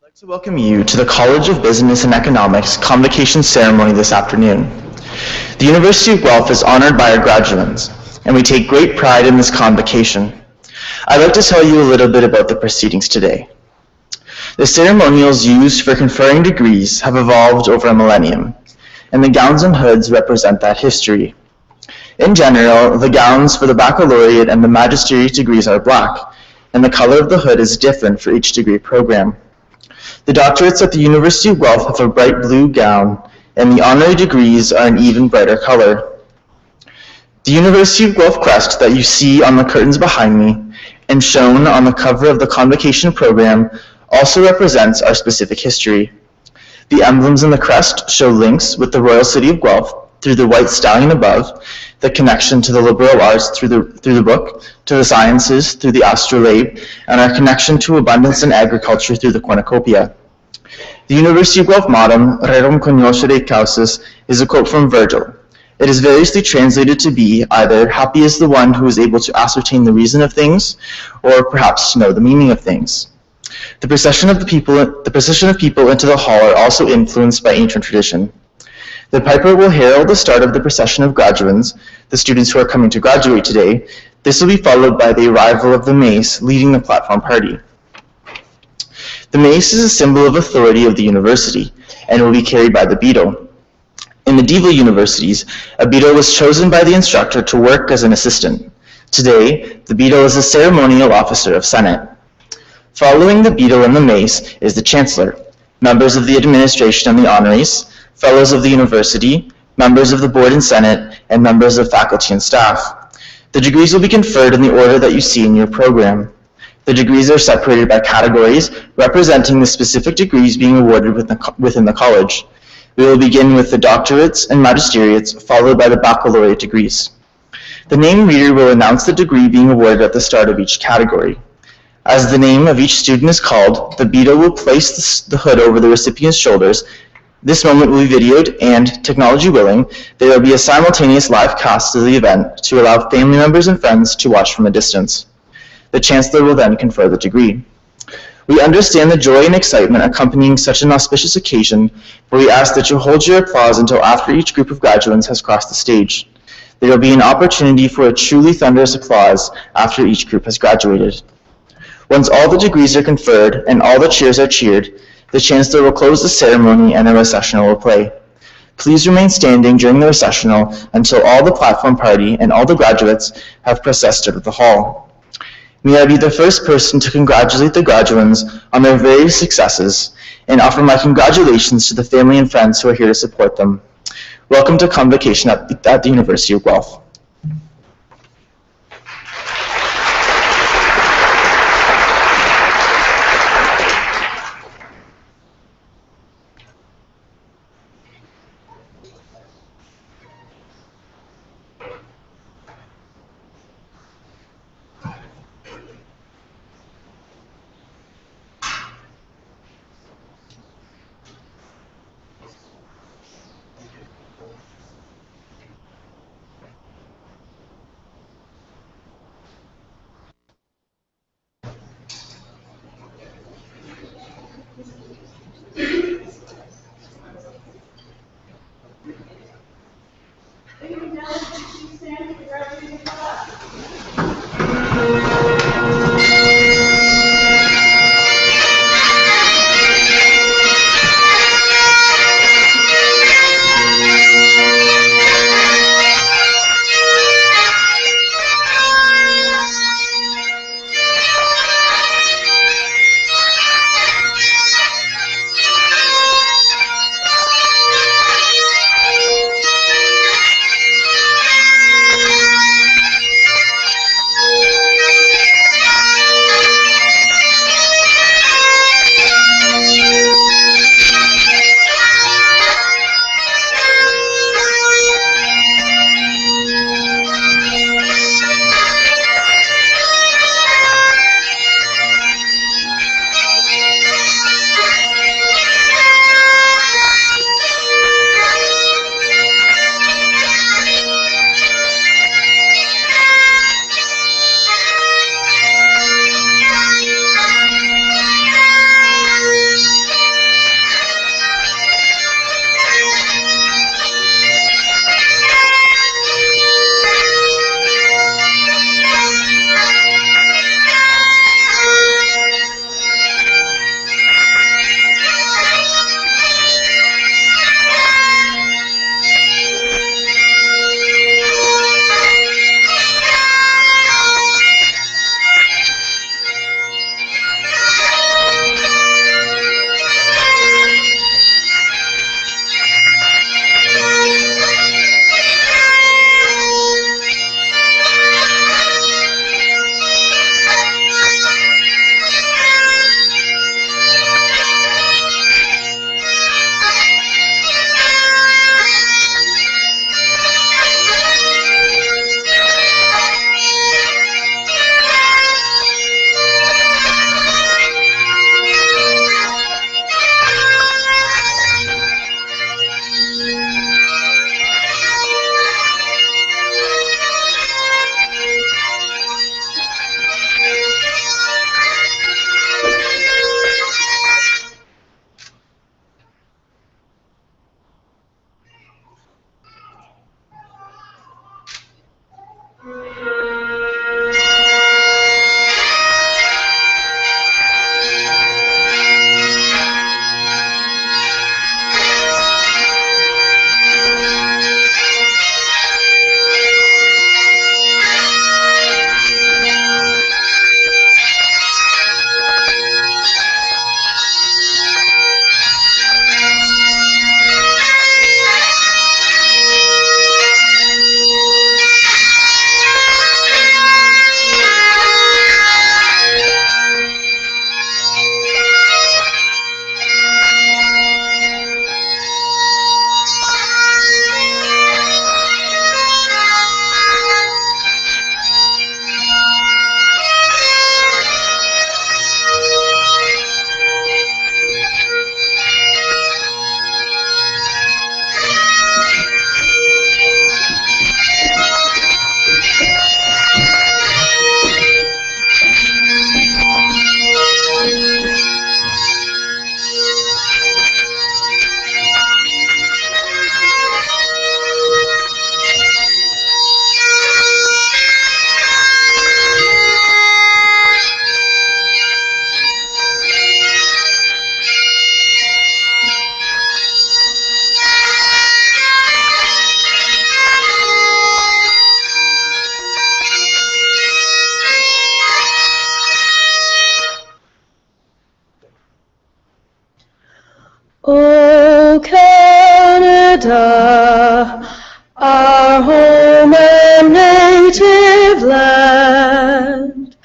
I'd like to welcome you to the College of Business and Economics Convocation ceremony this afternoon. The University of Guelph is honored by our graduates, and we take great pride in this convocation. I'd like to tell you a little bit about the proceedings today. The ceremonials used for conferring degrees have evolved over a millennium, and the gowns and hoods represent that history. In general, the gowns for the baccalaureate and the magisteriate degrees are black, and the color of the hood is different for each degree program. The doctorates at the University of Guelph have a bright blue gown, and the honorary degrees are an even brighter color. The University of Guelph crest that you see on the curtains behind me and shown on the cover of the convocation program also represents our specific history. The emblems in the crest show links with the royal city of Guelph through the white stallion above, the connection to the liberal arts through the book, to the sciences through the astrolabe, and our connection to abundance and agriculture through the cornucopia. The University of Guelph motto, Rerum cognoscere causis, is a quote from Virgil. It is variously translated to be either happy is the one who is able to ascertain the reason of things, or perhaps to know the meaning of things. The procession of people into the hall are also influenced by ancient tradition. The piper will herald the start of the procession of graduands, the students who are coming to graduate today. This will be followed by the arrival of the mace leading the platform party. The mace is a symbol of authority of the university and will be carried by the beadle. In medieval universities, a beadle was chosen by the instructor to work as an assistant. Today, the beadle is a ceremonial officer of Senate. Following the beadle and the mace is the chancellor, members of the administration and the honorees, fellows of the university, members of the board and senate, and members of faculty and staff. The degrees will be conferred in the order that you see in your program. The degrees are separated by categories representing the specific degrees being awarded within the college. We will begin with the doctorates and magisteriates, followed by the baccalaureate degrees. The name reader will announce the degree being awarded at the start of each category. As the name of each student is called, the beadle will place the hood over the recipient's shoulders. This moment will be videoed, and, technology willing, there will be a simultaneous live cast of the event to allow family members and friends to watch from a distance. The chancellor will then confer the degree. We understand the joy and excitement accompanying such an auspicious occasion, but we ask that you hold your applause until after each group of graduates has crossed the stage. There will be an opportunity for a truly thunderous applause after each group has graduated. Once all the degrees are conferred and all the cheers are cheered, the chancellor will close the ceremony and a recessional will play. Please remain standing during the recessional until all the platform party and all the graduates have processed out of the hall. May I be the first person to congratulate the graduands on their various successes and offer my congratulations to the family and friends who are here to support them. Welcome to Convocation at the University of Guelph. O Canada, our home and native land,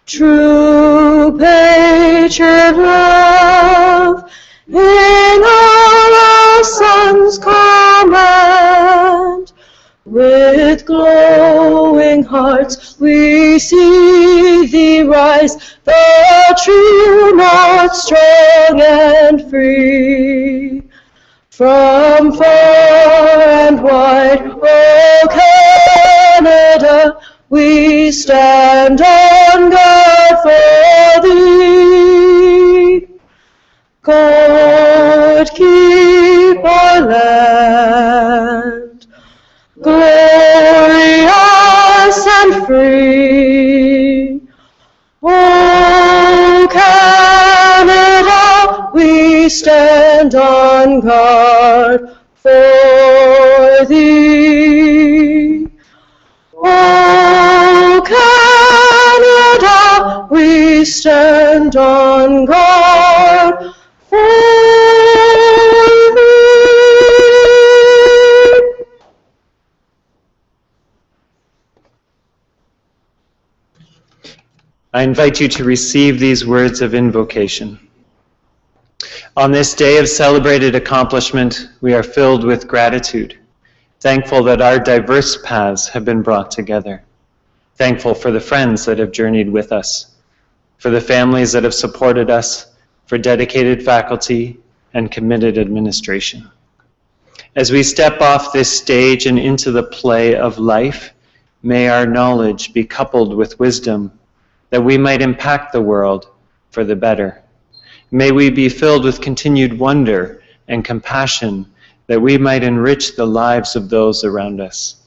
true patriot love, in all our sons' command. With glowing hearts we see thee rise, the true north, strong and free. From far and wide, O Canada, we stand on guard for thee. God keep our land, glorious and free. O Canada, we stand on guard for thee. O Canada, we stand on guard for thee. I invite you to receive these words of invocation. On this day of celebrated accomplishment, we are filled with gratitude, thankful that our diverse paths have been brought together, thankful for the friends that have journeyed with us, for the families that have supported us, for dedicated faculty and committed administration. As we step off this stage and into the play of life, may our knowledge be coupled with wisdom, that we might impact the world for the better. May we be filled with continued wonder and compassion, that we might enrich the lives of those around us.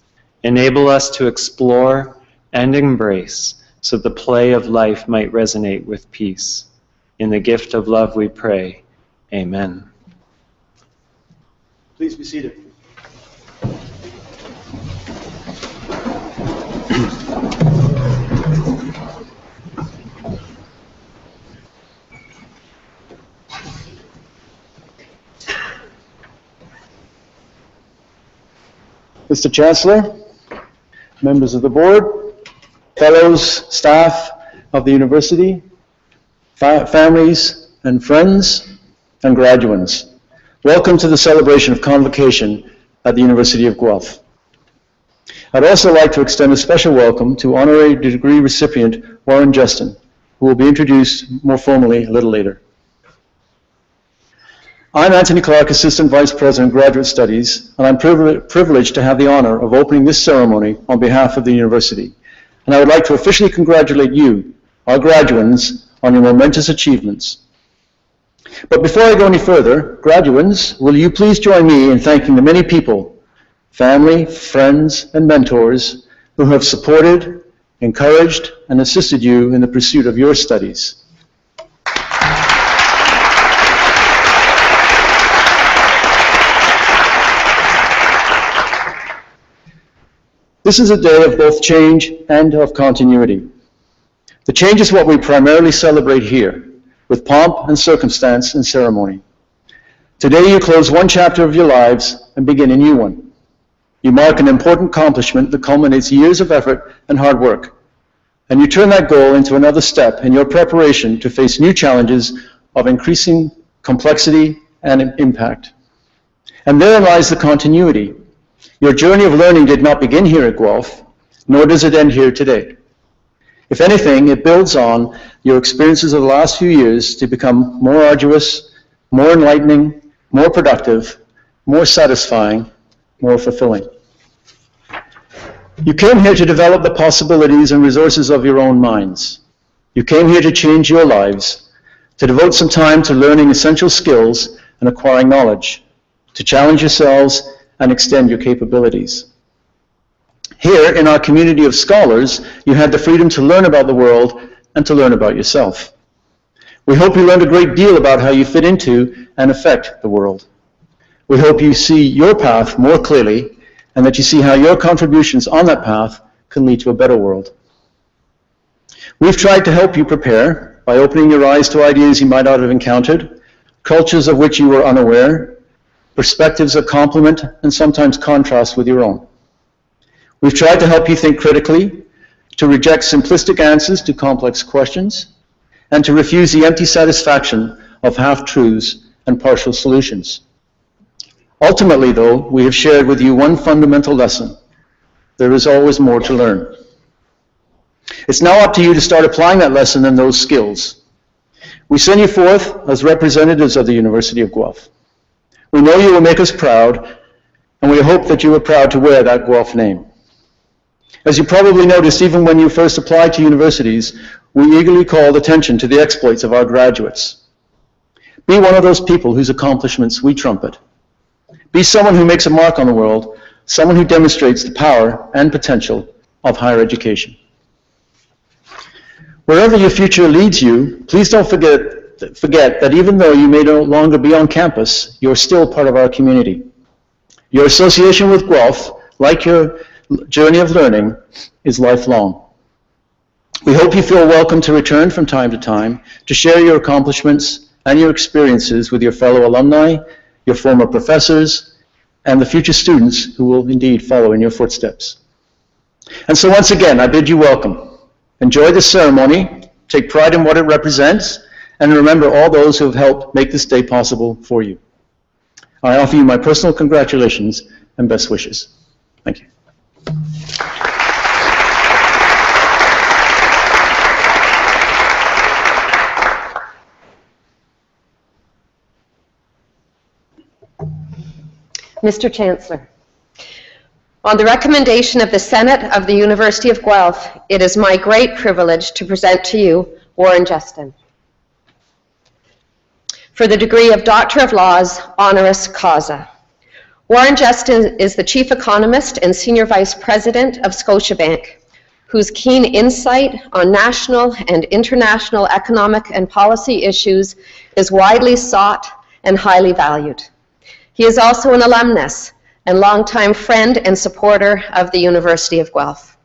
Enable us to explore and embrace, so the play of life might resonate with peace. In the gift of love we pray. Amen. Please be seated. Mr. Chancellor, members of the board, fellows, staff of the university, families and friends, and graduates, welcome to the celebration of Convocation at the University of Guelph. I'd also like to extend a special welcome to honorary degree recipient Warren Justin, who will be introduced more formally a little later. I'm Anthony Clark, Assistant Vice President, Graduate Studies, and I'm privileged to have the honor of opening this ceremony on behalf of the university. And I would like to officially congratulate you, our graduands, on your momentous achievements. But before I go any further, graduands, will you please join me in thanking the many people, family, friends, and mentors who have supported, encouraged, and assisted you in the pursuit of your studies. This is a day of both change and of continuity. The change is what we primarily celebrate here, with pomp and circumstance and ceremony. Today you close one chapter of your lives and begin a new one. You mark an important accomplishment that culminates years of effort and hard work, and you turn that goal into another step in your preparation to face new challenges of increasing complexity and impact. And therein lies the continuity. Your journey of learning did not begin here at Guelph, nor does it end here today. If anything, it builds on your experiences of the last few years to become more arduous, more enlightening, more productive, more satisfying, more fulfilling. You came here to develop the possibilities and resources of your own minds. You came here to change your lives, to devote some time to learning essential skills and acquiring knowledge, to challenge yourselves and extend your capabilities. Here, in our community of scholars, you had the freedom to learn about the world and to learn about yourself. We hope you learned a great deal about how you fit into and affect the world. We hope you see your path more clearly and that you see how your contributions on that path can lead to a better world. We've tried to help you prepare by opening your eyes to ideas you might not have encountered, cultures of which you were unaware, perspectives that complement and sometimes contrast with your own. We've tried to help you think critically, to reject simplistic answers to complex questions, and to refuse the empty satisfaction of half-truths and partial solutions. Ultimately, though, we have shared with you one fundamental lesson. There is always more to learn. It's now up to you to start applying that lesson and those skills. We send you forth as representatives of the University of Guelph. We know you will make us proud, and we hope that you are proud to wear that Guelph name. As you probably noticed, even when you first applied to universities, we eagerly called attention to the exploits of our graduates. Be one of those people whose accomplishments we trumpet. Be someone who makes a mark on the world, someone who demonstrates the power and potential of higher education. Wherever your future leads you, please don't forget that even though you may no longer be on campus, you're still part of our community. Your association with Guelph, like your journey of learning, is lifelong. We hope you feel welcome to return from time to time to share your accomplishments and your experiences with your fellow alumni, your former professors, and the future students who will indeed follow in your footsteps. And so once again, I bid you welcome. Enjoy this ceremony, take pride in what it represents, and remember all those who have helped make this day possible for you. I offer you my personal congratulations and best wishes. Thank you. Mr. Chancellor, on the recommendation of the Senate of the University of Guelph, it is my great privilege to present to you Warren Justin for the degree of Doctor of Laws, honoris causa. Warren Justin is the Chief Economist and Senior Vice President of Scotiabank, whose keen insight on national and international economic and policy issues is widely sought and highly valued. He is also an alumnus and longtime friend and supporter of the University of Guelph.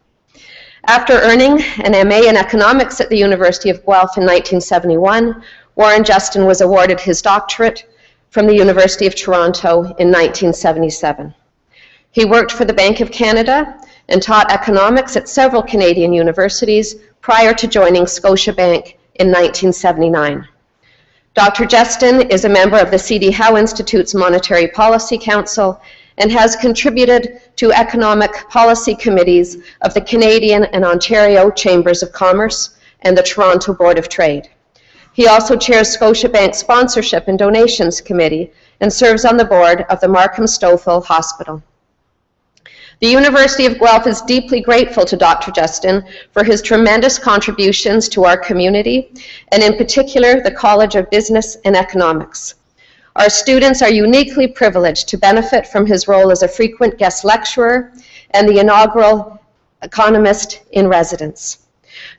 After earning an MA in economics at the University of Guelph in 1971, Warren Justin was awarded his doctorate from the University of Toronto in 1977. He worked for the Bank of Canada and taught economics at several Canadian universities prior to joining Scotiabank in 1979. Dr. Justin is a member of the C.D. Howe Institute's Monetary Policy Council and has contributed to economic policy committees of the Canadian and Ontario Chambers of Commerce and the Toronto Board of Trade. He also chairs Scotiabank's Sponsorship and Donations Committee and serves on the board of the Markham Stouffville Hospital. The University of Guelph is deeply grateful to Dr. Justin for his tremendous contributions to our community, and in particular, the College of Business and Economics. Our students are uniquely privileged to benefit from his role as a frequent guest lecturer and the inaugural economist in residence.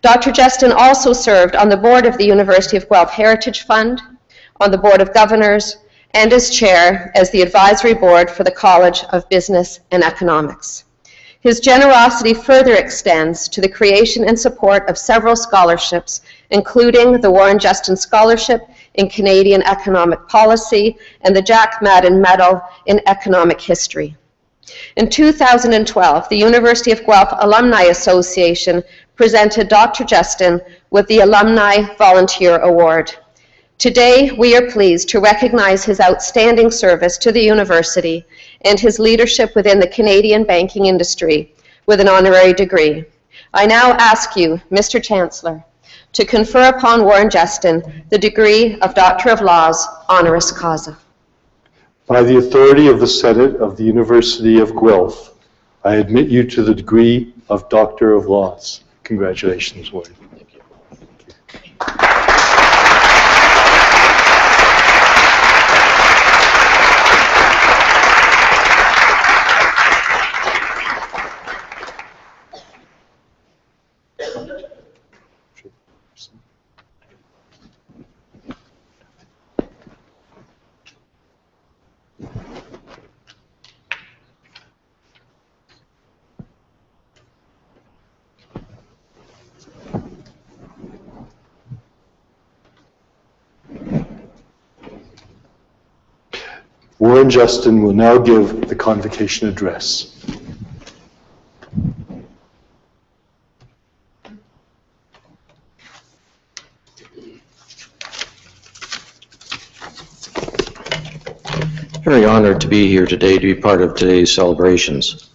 Dr. Justin also served on the board of the University of Guelph Heritage Fund, on the Board of Governors, and as chair as the advisory board for the College of Business and Economics. His generosity further extends to the creation and support of several scholarships, including the Warren Justin Scholarship in Canadian Economic Policy and the Jack Madden Medal in Economic History. In 2012, the University of Guelph Alumni Association presented Dr. Justin with the Alumni Volunteer Award. Today, we are pleased to recognize his outstanding service to the university and his leadership within the Canadian banking industry with an honorary degree. I now ask you, Mr. Chancellor, to confer upon Warren Justin the degree of Doctor of Laws, honoris causa. By the authority of the Senate of the University of Guelph, I admit you to the degree of Doctor of Laws. Congratulations, Warren. Thank you. Warren Justin will now give the convocation address. Very honored to be here today to be part of today's celebrations.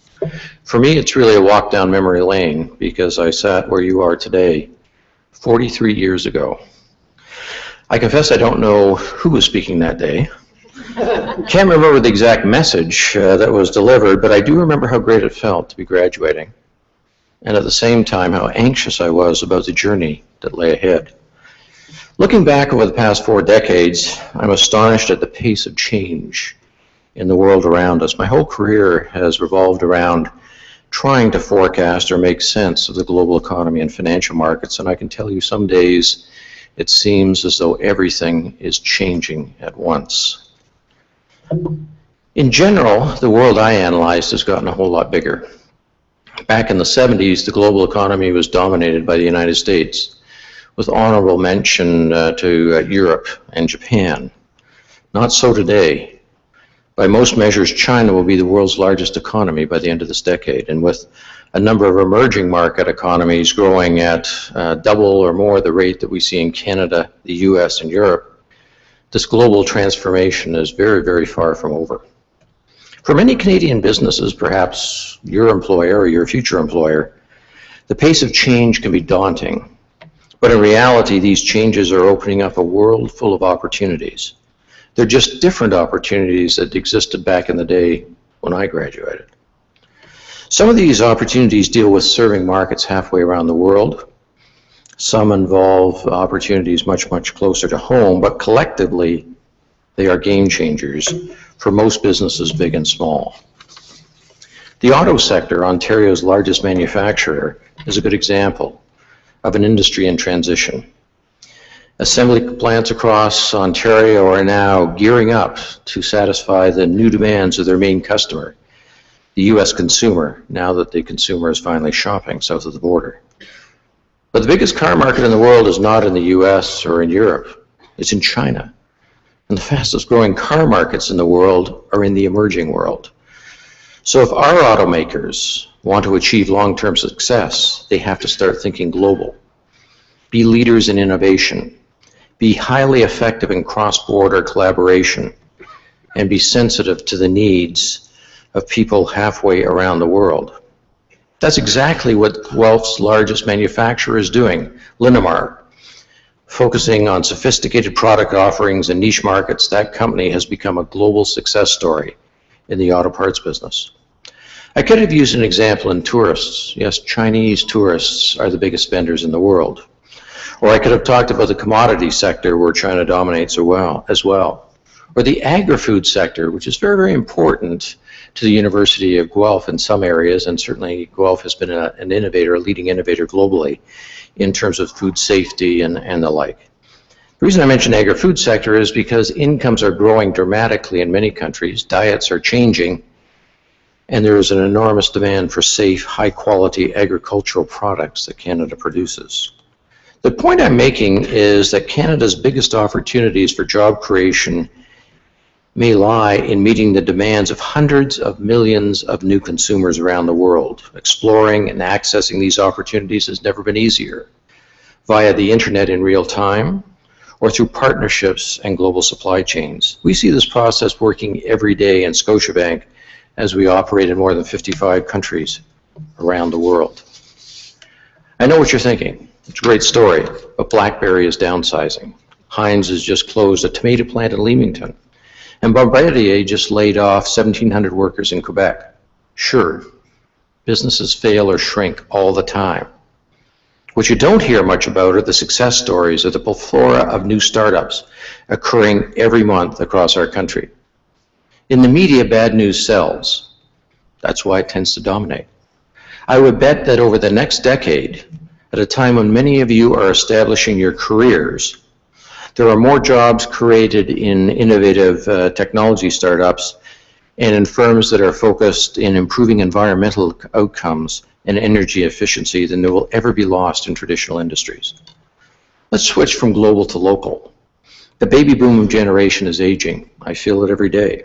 For me, it's really a walk down memory lane because I sat where you are today 43 years ago. I confess I don't know who was speaking that day. Can't remember the exact message that was delivered, but I do remember how great it felt to be graduating, and at the same time how anxious I was about the journey that lay ahead. Looking back over the past 4 decades, I'm astonished at the pace of change in the world around us. My whole career has revolved around trying to forecast or make sense of the global economy and financial markets, and I can tell you some days it seems as though everything is changing at once. In general, the world I analyzed has gotten a whole lot bigger. Back in the 70s, the global economy was dominated by the United States, with honorable mention to Europe and Japan. Not so today. By most measures, China will be the world's largest economy by the end of this decade, and with a number of emerging market economies growing at double or more the rate that we see in Canada, the US, and Europe, this global transformation is very, very far from over. For many Canadian businesses, perhaps your employer or your future employer, the pace of change can be daunting. But in reality, these changes are opening up a world full of opportunities. They're just different opportunities that existed back in the day when I graduated. Some of these opportunities deal with serving markets halfway around the world. Some involve opportunities much, much closer to home, but collectively, they are game changers for most businesses, big and small. The auto sector, Ontario's largest manufacturer, is a good example of an industry in transition. Assembly plants across Ontario are now gearing up to satisfy the new demands of their main customer, the US consumer, now that the consumer is finally shopping south of the border. But the biggest car market in the world is not in the US or in Europe, it's in China. And the fastest growing car markets in the world are in the emerging world. So if our automakers want to achieve long-term success, they have to start thinking global. Be leaders in innovation. Be highly effective in cross-border collaboration. And be sensitive to the needs of people halfway around the world. That's exactly what Guelph's largest manufacturer is doing, Linamar. Focusing on sophisticated product offerings in niche markets, that company has become a global success story in the auto parts business. I could have used an example in tourists. Yes, Chinese tourists are the biggest spenders in the world. Or I could have talked about the commodity sector where China dominates as well. Or the agri-food sector, which is very, very important to the University of Guelph in some areas, and certainly Guelph has been an innovator, a leading innovator globally in terms of food safety and the like. The reason I mention agri-food sector is because incomes are growing dramatically in many countries, diets are changing, and there is an enormous demand for safe, high-quality agricultural products that Canada produces. The point I'm making is that Canada's biggest opportunities for job creation may lie in meeting the demands of hundreds of millions of new consumers around the world. Exploring and accessing these opportunities has never been easier, via the internet in real time, or through partnerships and global supply chains. We see this process working every day in Scotiabank as we operate in more than 55 countries around the world. I know what you're thinking. It's a great story, but BlackBerry is downsizing. Heinz has just closed a tomato plant in Leamington. And Bombardier just laid off 1,700 workers in Quebec. Sure, businesses fail or shrink all the time. What you don't hear much about are the success stories of the plethora of new startups occurring every month across our country. In the media, bad news sells. That's why it tends to dominate. I would bet that over the next decade, at a time when many of you are establishing your careers, there are more jobs created in innovative technology startups and in firms that are focused in improving environmental outcomes and energy efficiency than there will ever be lost in traditional industries. Let's switch from global to local. The baby boom generation is aging. I feel it every day.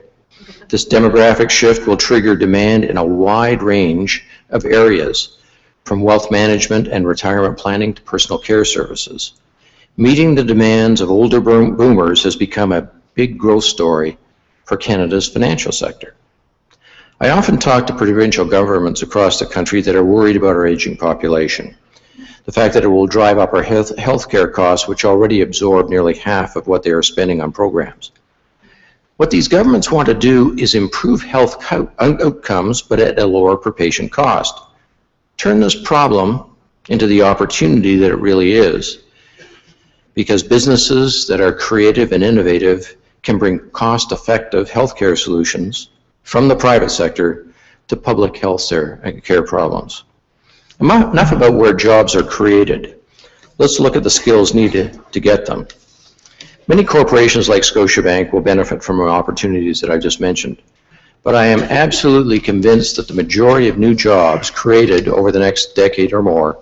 This demographic shift will trigger demand in a wide range of areas, from wealth management and retirement planning to personal care services. Meeting the demands of older boomers has become a big growth story for Canada's financial sector. I often talk to provincial governments across the country that are worried about our aging population. The fact that it will drive up our healthcare costs, which already absorb nearly half of what they are spending on programs. What these governments want to do is improve health outcomes, but at a lower per patient cost. Turn this problem into the opportunity that it really is, because businesses that are creative and innovative can bring cost-effective healthcare solutions from the private sector to public health care problems. Enough about where jobs are created. Let's look at the skills needed to get them. Many corporations like Scotiabank will benefit from the opportunities that I just mentioned, but I am absolutely convinced that the majority of new jobs created over the next decade or more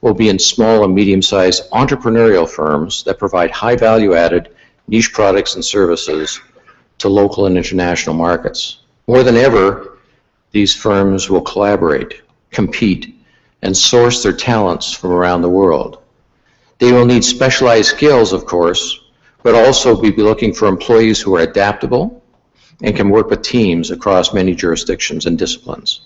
will be in small and medium-sized entrepreneurial firms that provide high value-added niche products and services to local and international markets. More than ever, these firms will collaborate, compete, and source their talents from around the world. They will need specialized skills, of course, but also be looking for employees who are adaptable and can work with teams across many jurisdictions and disciplines.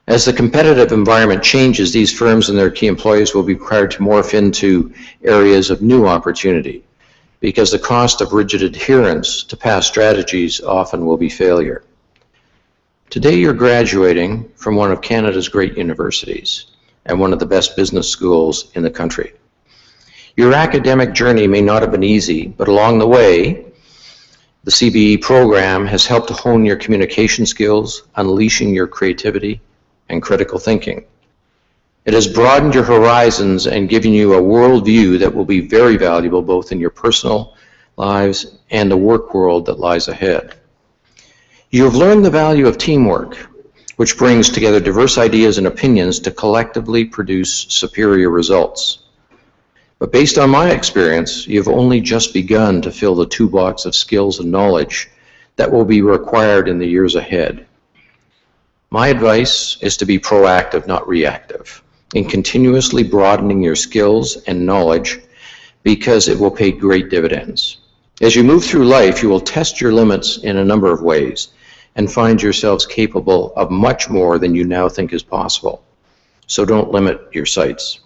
As the competitive environment changes, these firms and their key employees will be required to morph into areas of new opportunity, because the cost of rigid adherence to past strategies often will be failure. Today you're graduating from one of Canada's great universities and one of the best business schools in the country. Your academic journey may not have been easy, but along the way, the CBE program has helped to hone your communication skills, unleashing your creativity and critical thinking. It has broadened your horizons and given you a worldview that will be very valuable both in your personal lives and the work world that lies ahead. You have learned the value of teamwork, which brings together diverse ideas and opinions to collectively produce superior results. But based on my experience, you've only just begun to fill the toolbox of skills and knowledge that will be required in the years ahead. My advice is to be proactive, not reactive, in continuously broadening your skills and knowledge, because it will pay great dividends. As you move through life, you will test your limits in a number of ways and find yourselves capable of much more than you now think is possible. So don't limit your sights.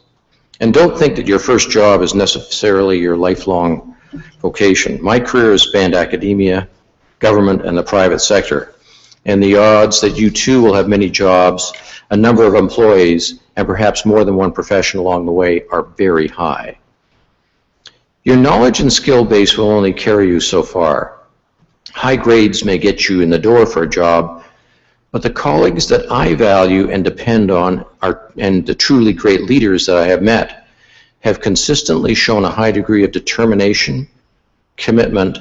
And don't think that your first job is necessarily your lifelong vocation. My career has spanned academia, government, and the private sector. And the odds that you too will have many jobs, a number of employees, and perhaps more than one profession along the way are very high. Your knowledge and skill base will only carry you so far. High grades may get you in the door for a job, but the colleagues that I value and depend on and the truly great leaders that I have met have consistently shown a high degree of determination, commitment,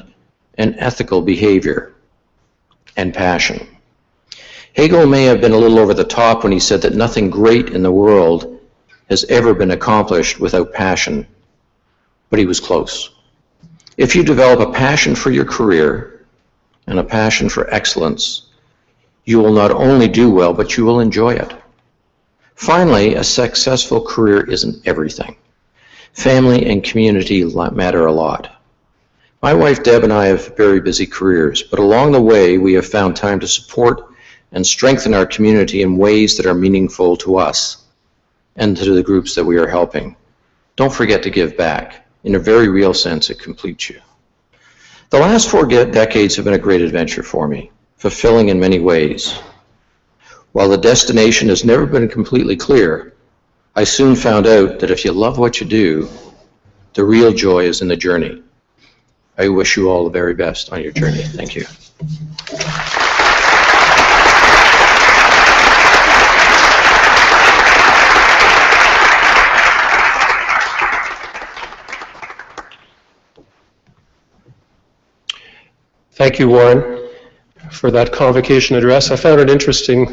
and ethical behavior and passion. Hegel may have been a little over the top when he said that nothing great in the world has ever been accomplished without passion, but he was close. If you develop a passion for your career and a passion for excellence, you will not only do well, but you will enjoy it. Finally, a successful career isn't everything. Family and community matter a lot. My wife Deb and I have very busy careers, but along the way we have found time to support and strengthen our community in ways that are meaningful to us and to the groups that we are helping. Don't forget to give back. In a very real sense, it completes you. The last 4 decades have been a great adventure for me, fulfilling in many ways. While the destination has never been completely clear, I soon found out that if you love what you do, the real joy is in the journey. I wish you all the very best on your journey. Thank you. Thank you, Warren, for that convocation address. I found it interesting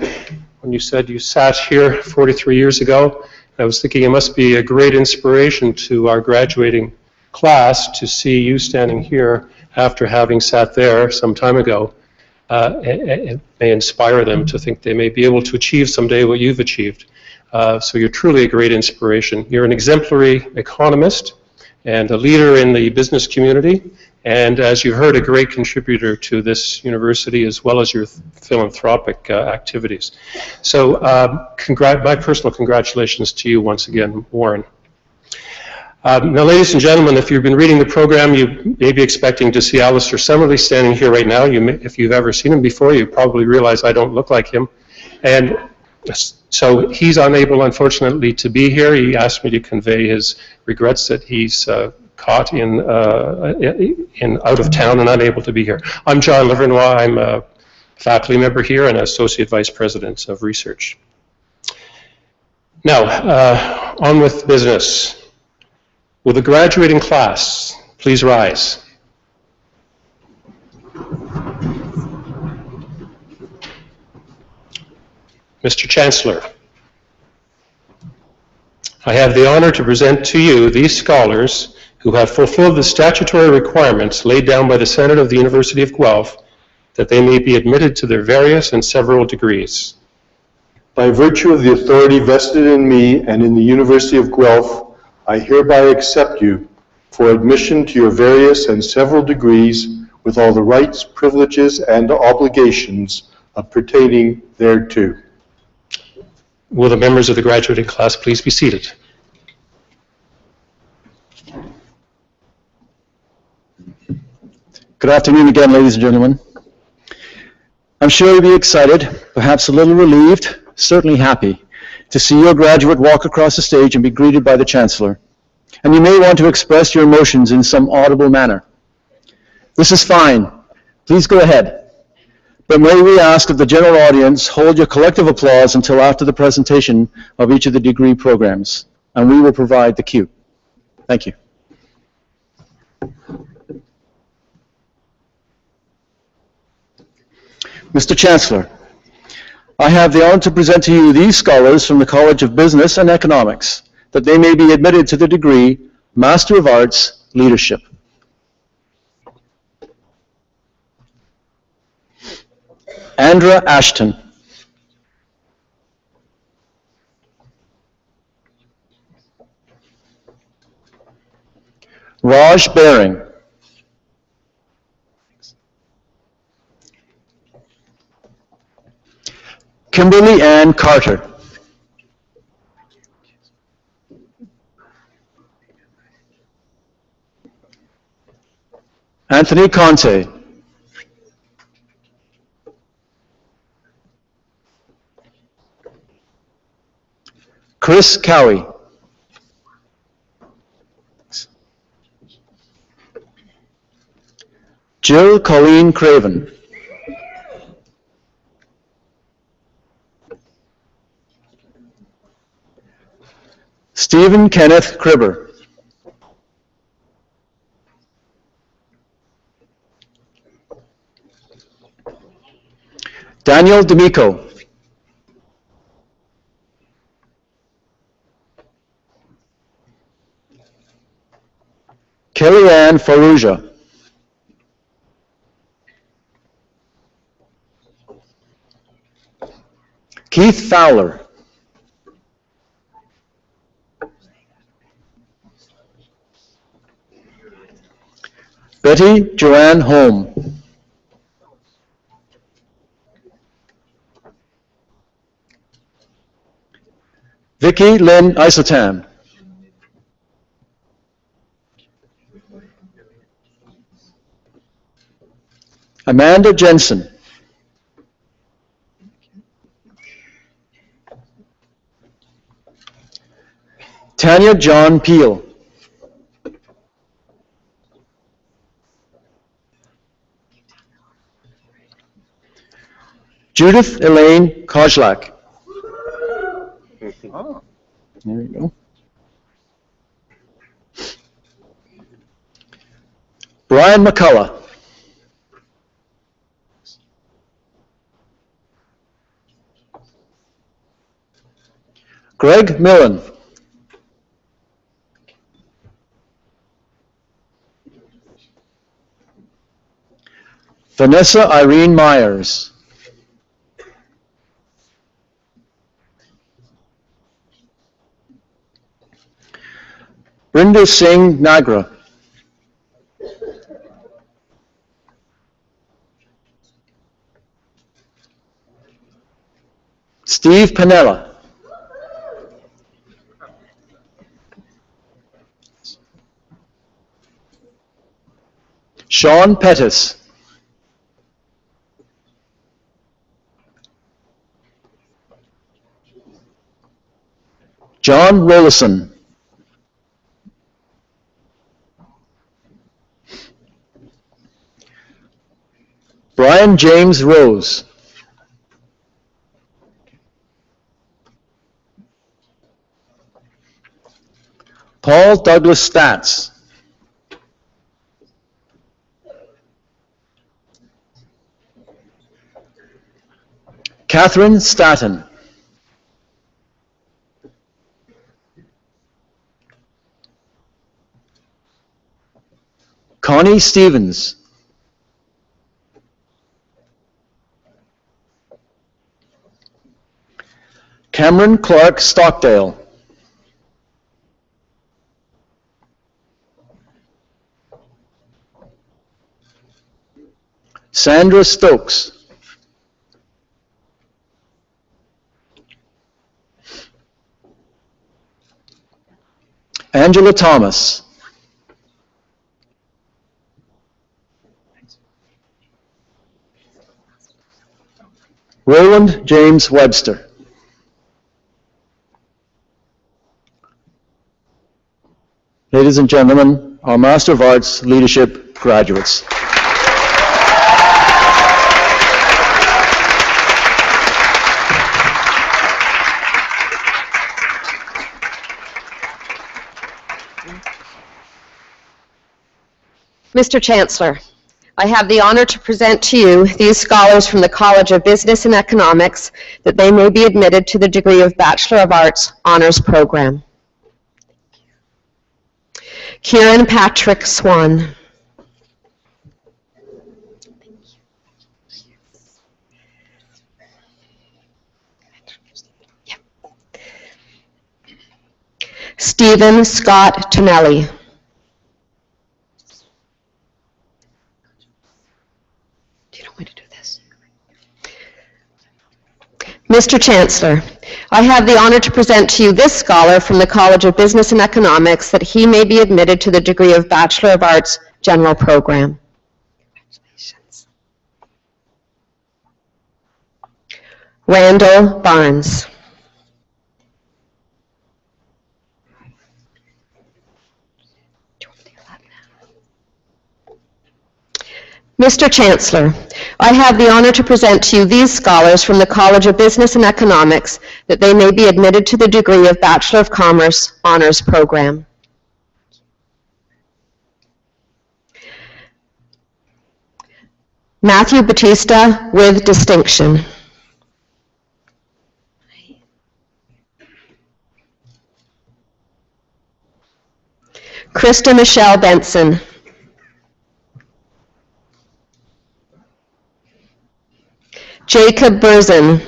when you said you sat here 43 years ago. I was thinking it must be a great inspiration to our graduating class to see you standing here after having sat there some time ago. it may inspire them to think they may be able to achieve someday what you've achieved. So you're truly a great inspiration. You're an exemplary economist and a leader in the business community, and as you heard, a great contributor to this university as well as your philanthropic activities. So my personal congratulations to you once again, Warren. Now, ladies and gentlemen, if you've been reading the program, you may be expecting to see Alistair Summerlee standing here right now. If you've ever seen him before, you probably realize I don't look like him. And so he's unable, unfortunately, to be here. He asked me to convey his regrets that he's caught in out of town and unable to be here. I'm John Livernois. I'm a faculty member here and Associate Vice President of Research. Now, on with business. Will the graduating class please rise? Mr. Chancellor, I have the honor to present to you these scholars who have fulfilled the statutory requirements laid down by the Senate of the University of Guelph that they may be admitted to their various and several degrees. By virtue of the authority vested in me and in the University of Guelph, I hereby accept you for admission to your various and several degrees with all the rights, privileges, and obligations pertaining thereto. Will the members of the graduating class please be seated? Good afternoon again, ladies and gentlemen. I'm sure you'll be excited, perhaps a little relieved, certainly happy to see your graduate walk across the stage and be greeted by the Chancellor. And you may want to express your emotions in some audible manner. This is fine. Please go ahead. But may we ask that the general audience hold your collective applause until after the presentation of each of the degree programs, and we will provide the cue. Thank you. Mr. Chancellor, I have the honor to present to you these scholars from the College of Business and Economics, that they may be admitted to the degree Master of Arts, Leadership. Andra Ashton. Raj Baring. Kimberly Ann Carter. Anthony Conte. Chris Cowie. Jill Colleen Craven. Stephen Kenneth Cribber. Daniel D'Amico. Kellyanne Faruja. Keith Fowler. Betty Joanne Holm. Vicki Lynn Isotam. Amanda Jensen. Tanya John Peel. Judith Elaine Kozlak. Oh. There you go. Brian McCullough. Greg Millen. Vanessa Irene Myers. Brinder Singh Nagra. Steve Panella. Sean Pettis. John Rollison. Brian James Rose. Paul Douglas Statz. Catherine Staton. Connie Stevens. Cameron Clark Stockdale. Sandra Stokes. Angela Thomas. Roland James Webster. Ladies and gentlemen, our Master of Arts Leadership graduates. Mr. Chancellor, I have the honor to present to you these scholars from the College of Business and Economics that they may be admitted to the degree of Bachelor of Arts Honors Program. Kieran Patrick Swan. Stephen Scott Tonelli. Mr. Chancellor, I have the honor to present to you this scholar from the College of Business and Economics that he may be admitted to the degree of Bachelor of Arts General Program. Congratulations. Randall Barnes. Mr. Chancellor, I have the honor to present to you these scholars from the College of Business and Economics that they may be admitted to the degree of Bachelor of Commerce Honors Program. Matthew Batista with distinction. Krista Michelle Benson. Jacob Burzen.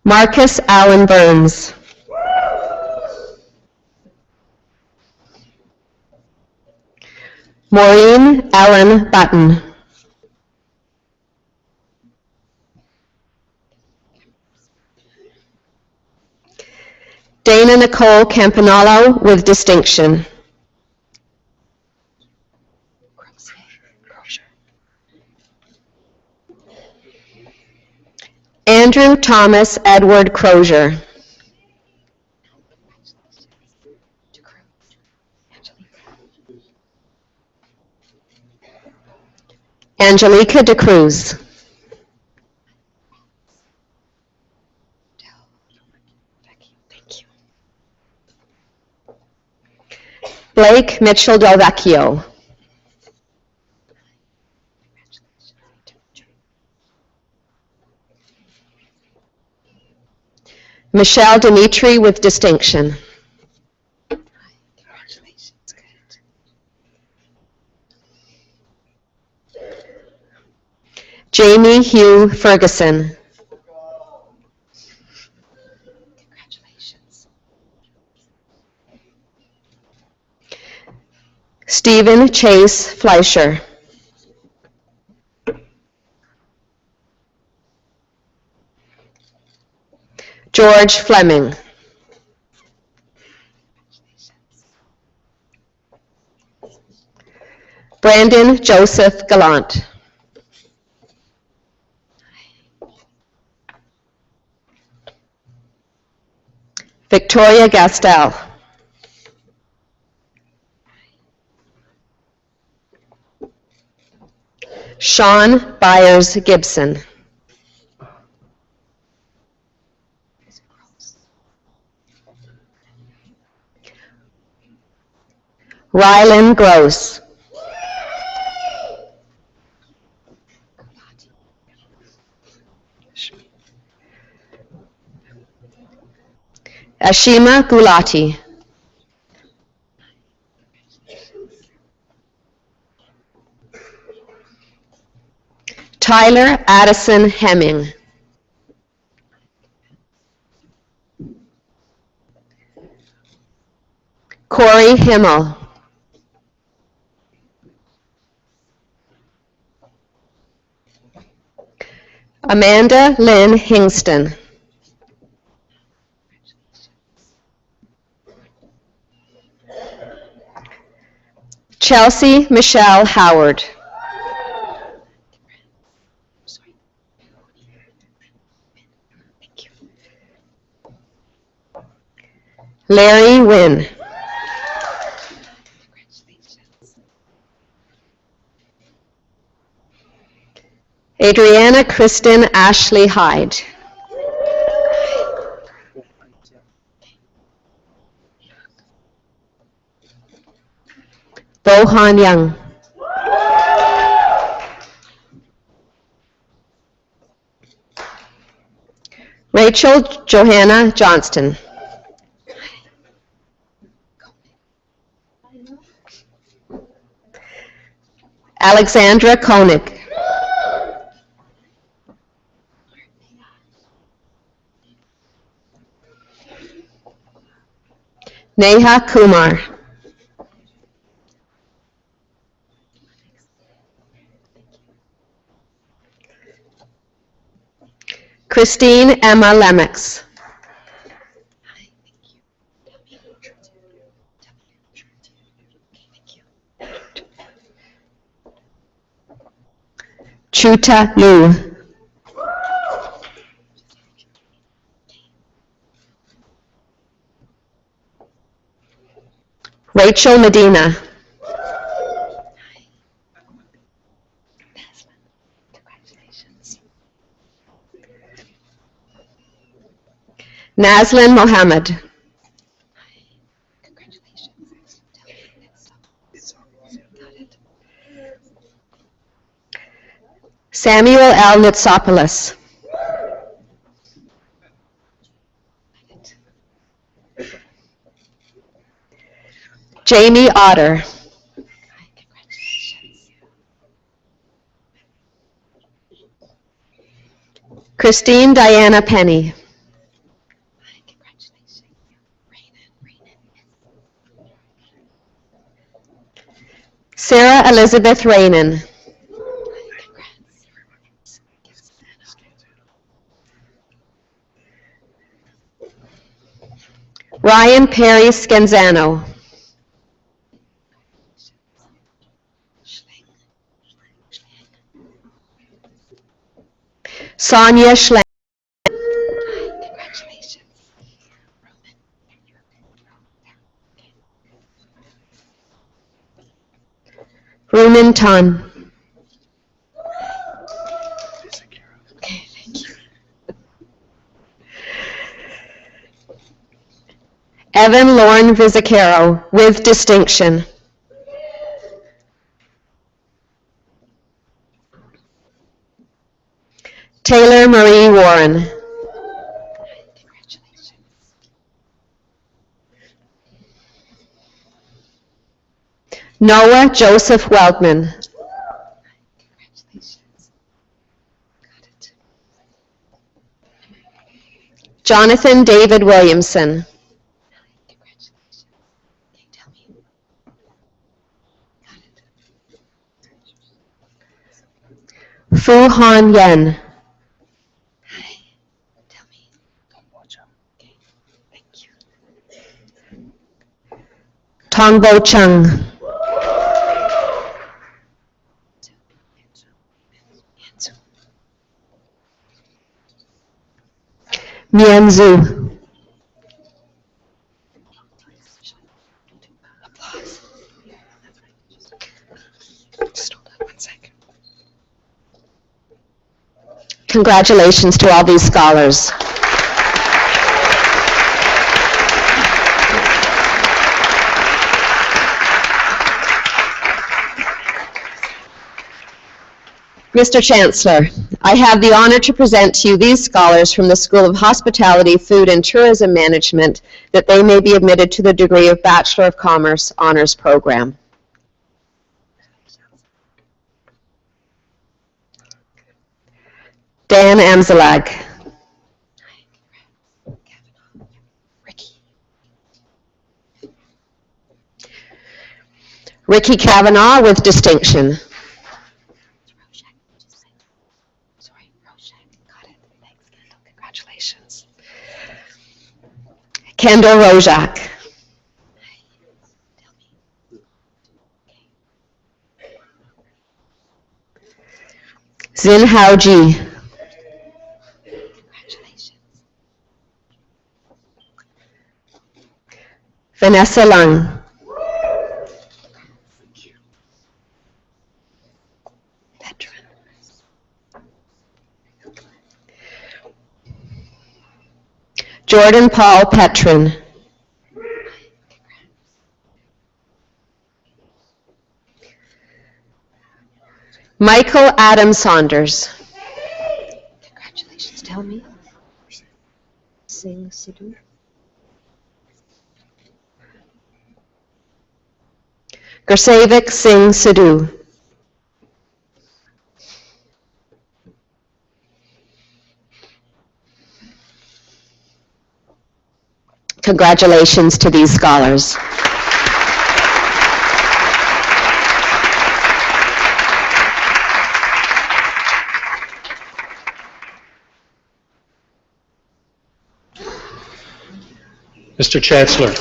Marcus Allen Burns. Maureen Ellen Button. Dana Nicole Campanello with distinction. Andrew Thomas Edward Crozier. Angelica De Cruz. Blake Mitchell Del Vecchio. Michelle Dimitri with distinction. Jamie Hugh Ferguson. Stephen Chase Fleischer. George Fleming. Brandon Joseph Gallant. Victoria Gastel. Sean Byers Gibson. Rylan Gross. Ashima Gulati. Tyler Addison Hemming. Corey Himmel. Amanda Lynn Hingston. Chelsea Michelle Howard. Larry Wynn. Adriana Kristen Ashley Hyde. Bohan Young. Rachel Johanna Johnston. Alexandra Koenig. Neha Kumar. Christine Emma Lemix. Chuta Liu. Rachel Medina. Naslin Mohammed. Samuel L. Nitsopoulos. Jamie Otter. Christine Diana Penny. Sarah Elizabeth Rainan. Ryan Perry Scanzano. Sonia Schlang. Ruman Tan. Okay, thank you. Evan Lauren Vizzacaro with distinction. Taylor Marie Warren. Noah Joseph Weldman. Jonathan David Williamson. Fu Han Yen. Tongbo Chung. Mian Zhu. Congratulations to all these scholars. Mr. Chancellor, I have the honor to present to you these scholars from the School of Hospitality, Food, and Tourism Management that they may be admitted to the degree of Bachelor of Commerce Honors Program. Dan Amzalag. Ricky Kavanaugh with distinction. Congratulations. Kendall Rojak. Zin Hao Ji. Vanessa Lung. Jordan Paul Petrin. Michael Adam Saunders. Congratulations, tell me. Singh Sidhu. Gursavik Singh Sidhu. Congratulations to these scholars. Mr. Chancellor,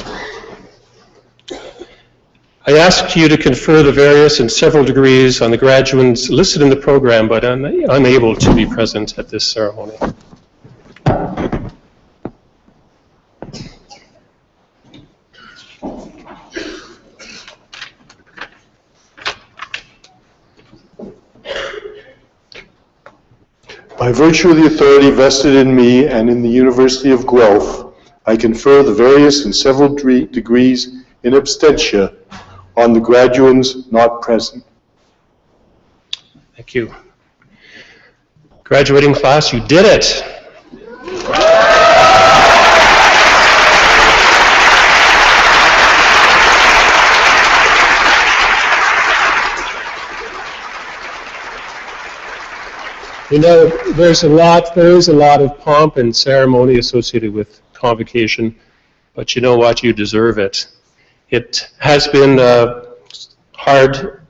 I asked you to confer the various and several degrees on the graduates listed in the program, but I'm unable to be present at this ceremony. By virtue of the authority vested in me and in the University of Guelph, I confer the various and several degrees in absentia on the graduands not present. Thank you. Graduating class, you did it. You know, there is a lot of pomp and ceremony associated with convocation, but you know what? You deserve it. It has been hard,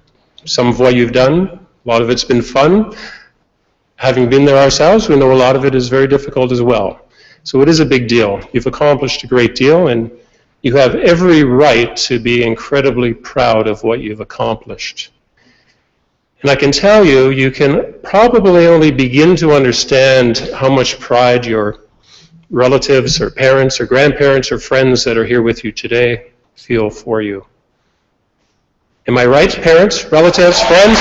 some of what you've done. A lot of it's been fun. Having been there ourselves, we know a lot of it is very difficult as well. So it is a big deal. You've accomplished a great deal, and you have every right to be incredibly proud of what you've accomplished. And I can tell you, you can probably only begin to understand how much pride your relatives or parents or grandparents or friends that are here with you today feel for you. Am I right, parents, relatives, friends?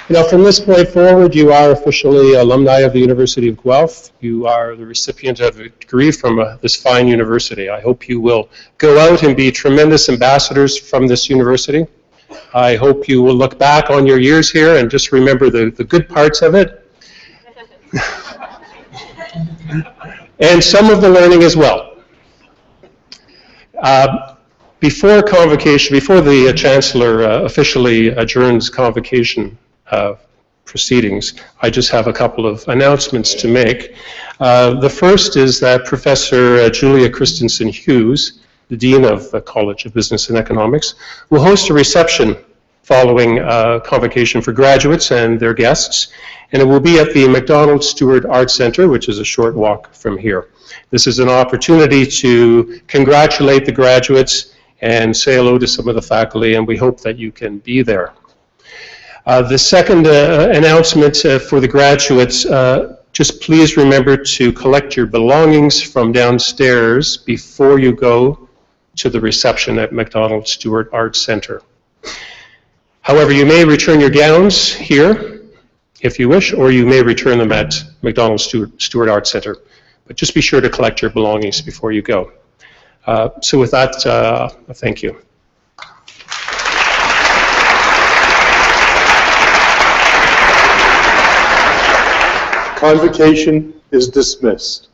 You know, from this point forward, you are officially alumni of the University of Guelph. You are the recipient of a degree from this fine university. I hope you will go out and be tremendous ambassadors from this university. I hope you will look back on your years here and just remember the good parts of it. and some of the learning as well. Before convocation, before the Chancellor officially adjourns convocation proceedings, I just have a couple of announcements to make. The first is that Professor Julia Christensen Hughes, the Dean of the College of Business and Economics, will host a reception following convocation for graduates and their guests, and it will be at the Macdonald Stewart Arts Centre, which is a short walk from here. This is an opportunity to congratulate the graduates and say hello to some of the faculty, and we hope that you can be there. The second announcement for the graduates, just please remember to collect your belongings from downstairs before you go to the reception at Macdonald Stewart Arts Centre. However, you may return your gowns here if you wish, or you may return them at Macdonald Stewart Arts Centre. But just be sure to collect your belongings before you go. So with that, thank you. Convocation is dismissed.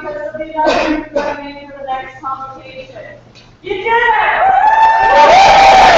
Because there'll be nothing going in for the next convocation. You did it!